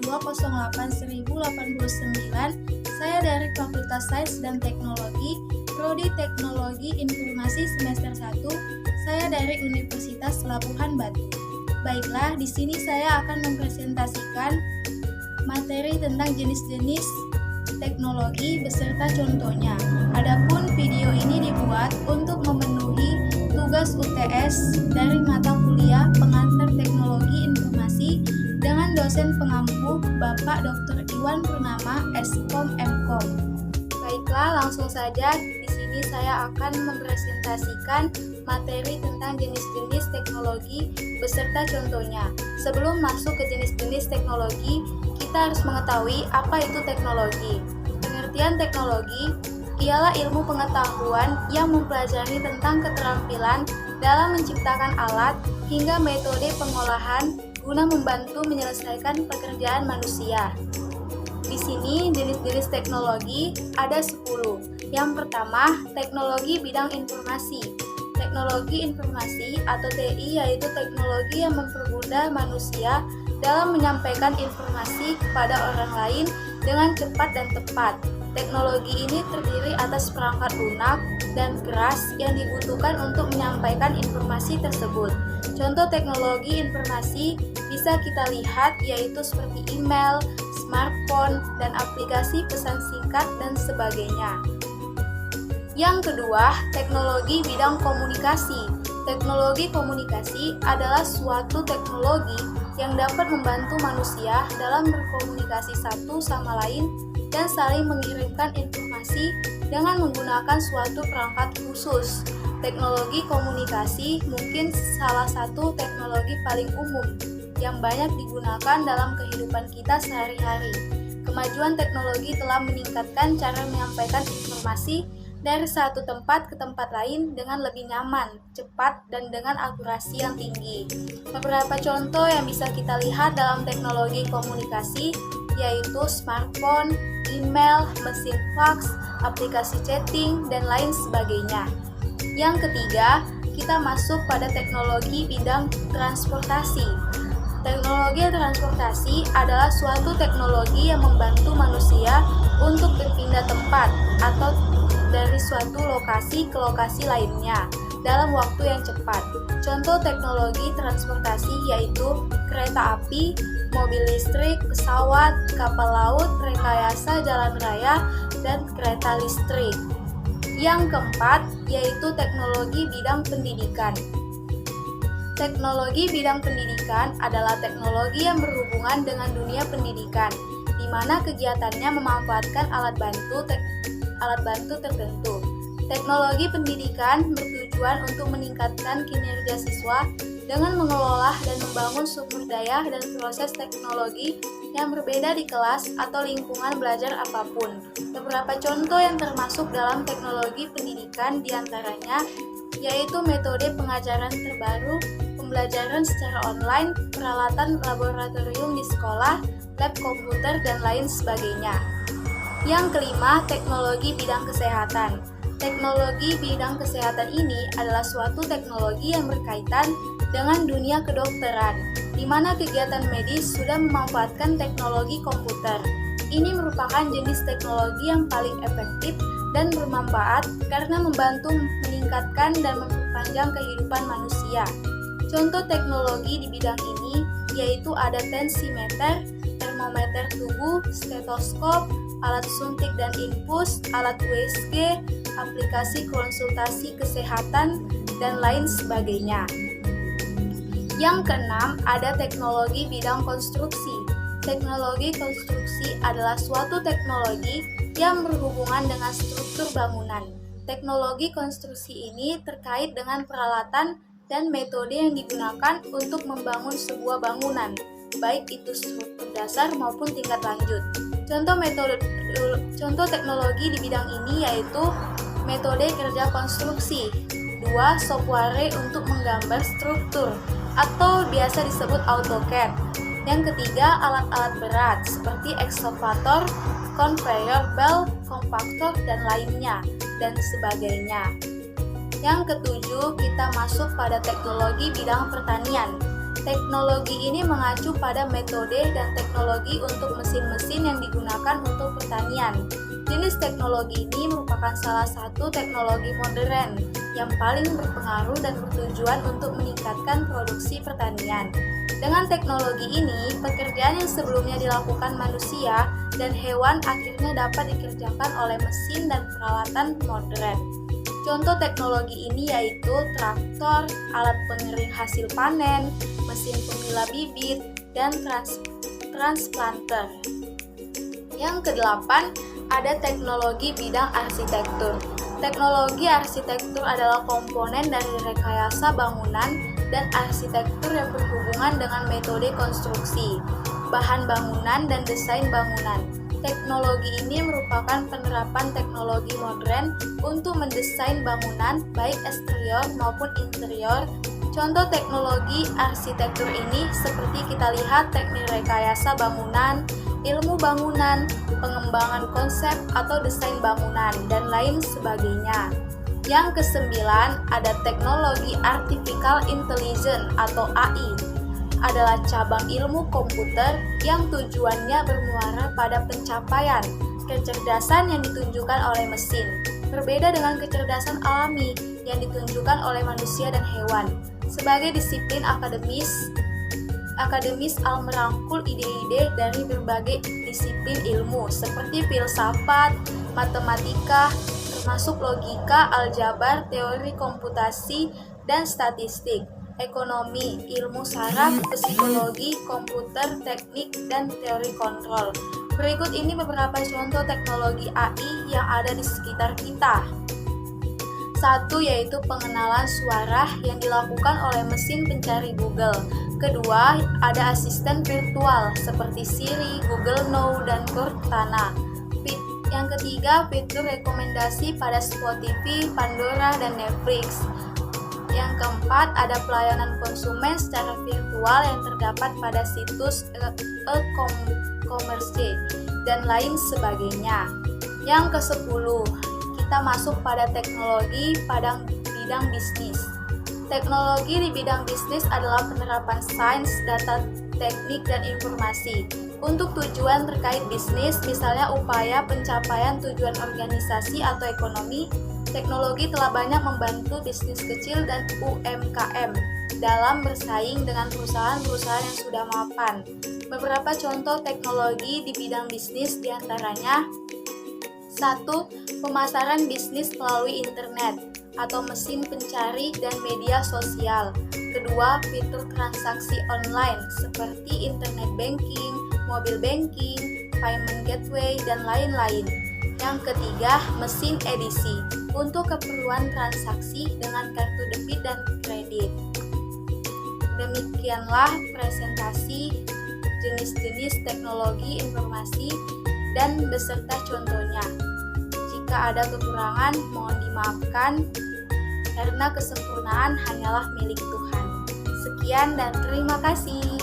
0208-1089. Saya dari Fakultas Sains dan Teknologi, Prodi Teknologi Informasi semester 1. Saya dari Universitas Labuhan Batu. Baiklah, di sini saya akan mempresentasikan materi tentang jenis-jenis teknologi beserta contohnya. Adapun video ini dibuat untuk memenuhi tugas UTS dari mata kuliah Pengantar Teknologi Informasi dengan dosen pengampu Bapak Dr. Iwan Purnama, Skom Mkom. Baiklah, langsung saja di sini saya akan mempresentasikan materi tentang jenis-jenis teknologi beserta contohnya. Sebelum masuk ke jenis-jenis teknologi, kita harus mengetahui apa itu teknologi. Pengertian teknologi ialah ilmu pengetahuan yang mempelajari tentang keterampilan dalam menciptakan alat hingga metode pengolahan guna membantu menyelesaikan pekerjaan manusia. Di sini jenis-jenis teknologi ada 10. Yang pertama, teknologi bidang informasi. Teknologi informasi atau TI yaitu teknologi yang mempermudah manusia dalam menyampaikan informasi kepada orang lain dengan cepat dan tepat. Teknologi ini terdiri atas perangkat lunak dan keras yang dibutuhkan untuk menyampaikan informasi tersebut. Contoh teknologi informasi bisa kita lihat yaitu seperti email, smartphone, dan aplikasi pesan singkat dan sebagainya. Yang kedua, teknologi bidang komunikasi. Teknologi komunikasi adalah suatu teknologi yang dapat membantu manusia dalam berkomunikasi satu sama lain dan saling mengirimkan informasi dengan menggunakan suatu perangkat khusus. Teknologi komunikasi mungkin salah satu teknologi paling umum yang banyak digunakan dalam kehidupan kita sehari-hari. Kemajuan teknologi telah meningkatkan cara menyampaikan informasi dari satu tempat ke tempat lain dengan lebih nyaman, cepat, dan dengan akurasi yang tinggi. Beberapa contoh yang bisa kita lihat dalam teknologi komunikasi yaitu smartphone, email, mesin fax, aplikasi chatting, dan lain sebagainya. Yang ketiga, kita masuk pada teknologi bidang transportasi. Teknologi transportasi adalah suatu teknologi yang membantu manusia untuk berpindah tempat atau dari suatu lokasi ke lokasi lainnya dalam waktu yang cepat. Contoh teknologi transportasi yaitu kereta api, mobil listrik, pesawat, kapal laut, rekayasa jalan raya, dan kereta listrik. Yang keempat yaitu teknologi bidang pendidikan. Teknologi bidang pendidikan adalah teknologi yang berhubungan dengan dunia pendidikan, di mana kegiatannya memanfaatkan alat bantu tertentu. Teknologi pendidikan bertujuan untuk meningkatkan kinerja siswa dengan mengelola dan membangun sumber daya dan proses teknologi yang berbeda di kelas atau lingkungan belajar apapun. Beberapa contoh yang termasuk dalam teknologi pendidikan diantaranya yaitu metode pengajaran terbaru, pembelajaran secara online, peralatan laboratorium di sekolah, lab komputer, dan lain sebagainya. Yang kelima, teknologi bidang kesehatan. Teknologi bidang kesehatan ini adalah suatu teknologi yang berkaitan dengan dunia kedokteran, di mana kegiatan medis sudah memanfaatkan teknologi komputer. Ini merupakan jenis teknologi yang paling efektif dan bermanfaat karena membantu meningkatkan dan memperpanjang kehidupan manusia. Contoh teknologi di bidang ini yaitu ada tensimeter, termometer tubuh, stetoskop, alat suntik dan infus, alat USG, aplikasi konsultasi kesehatan, dan lain sebagainya. Yang keenam, ada teknologi bidang konstruksi. Teknologi konstruksi adalah suatu teknologi yang berhubungan dengan struktur bangunan. Teknologi konstruksi ini terkait dengan peralatan dan metode yang digunakan untuk membangun sebuah bangunan, baik itu struktur dasar maupun tingkat lanjut. Contoh teknologi di bidang ini yaitu metode kerja konstruksi. 2. Software untuk menggambar struktur atau biasa disebut AutoCAD. Yang ketiga, alat-alat berat seperti ekskavator, conveyor belt, kompaktor, dan lainnya, dan sebagainya. Yang ketujuh, kita masuk pada teknologi bidang pertanian. Teknologi ini mengacu pada metode dan teknologi untuk mesin-mesin yang digunakan untuk pertanian. Jenis teknologi ini merupakan salah satu teknologi modern yang paling berpengaruh dan bertujuan untuk meningkatkan produksi pertanian. Dengan teknologi ini, pekerjaan yang sebelumnya dilakukan manusia dan hewan akhirnya dapat dikerjakan oleh mesin dan peralatan modern. Contoh teknologi ini yaitu traktor, alat pengering hasil panen, mesin pemilah bibit, dan transplanter. Yang kedelapan, ada teknologi bidang arsitektur. Teknologi arsitektur adalah komponen dari rekayasa bangunan dan arsitektur yang berhubungan dengan metode konstruksi, bahan bangunan, dan desain bangunan. Teknologi ini merupakan penerapan teknologi modern untuk mendesain bangunan, baik eksterior maupun interior. Contoh teknologi arsitektur ini seperti kita lihat teknik rekayasa bangunan, ilmu bangunan, pengembangan konsep atau desain bangunan, dan lain sebagainya. Yang kesembilan, ada teknologi artificial intelligence atau AI. Adalah cabang ilmu komputer yang tujuannya bermuara pada pencapaian kecerdasan yang ditunjukkan oleh mesin, berbeda dengan kecerdasan alami yang ditunjukkan oleh manusia dan hewan. Sebagai disiplin akademis merangkul ide-ide dari berbagai disiplin ilmu seperti filsafat, matematika, termasuk logika, aljabar, teori komputasi, dan statistik, ekonomi, ilmu saraf, psikologi, komputer, teknik, dan teori kontrol. Berikut ini beberapa contoh teknologi AI yang ada di sekitar kita. Satu, yaitu pengenalan suara yang dilakukan oleh mesin pencari Google. Kedua, ada asisten virtual seperti Siri, Google Now, dan Cortana. Yang ketiga, fitur rekomendasi pada Spotify, Pandora, dan Netflix. Yang keempat, ada pelayanan konsumen secara virtual yang terdapat pada situs e-commerce dan lain sebagainya. Yang ke-10, kita masuk pada teknologi pada bidang bisnis. Teknologi di bidang bisnis adalah penerapan sains, data, teknik, dan informasi untuk tujuan terkait bisnis, misalnya upaya pencapaian tujuan organisasi atau ekonomi. Teknologi telah banyak membantu bisnis kecil dan UMKM dalam bersaing dengan perusahaan-perusahaan yang sudah mapan. Beberapa contoh teknologi di bidang bisnis diantaranya: 1. Pemasaran bisnis melalui internet atau mesin pencari dan media sosial. Kedua, fitur transaksi online seperti internet banking, mobile banking, payment gateway, dan lain-lain. Yang ketiga, mesin edisi untuk keperluan transaksi dengan kartu debit dan kredit. Demikianlah presentasi jenis-jenis teknologi informasi dan beserta contohnya. Jika ada kekurangan, mohon dimaafkan karena kesempurnaan hanyalah milik Tuhan. Sekian dan terima kasih.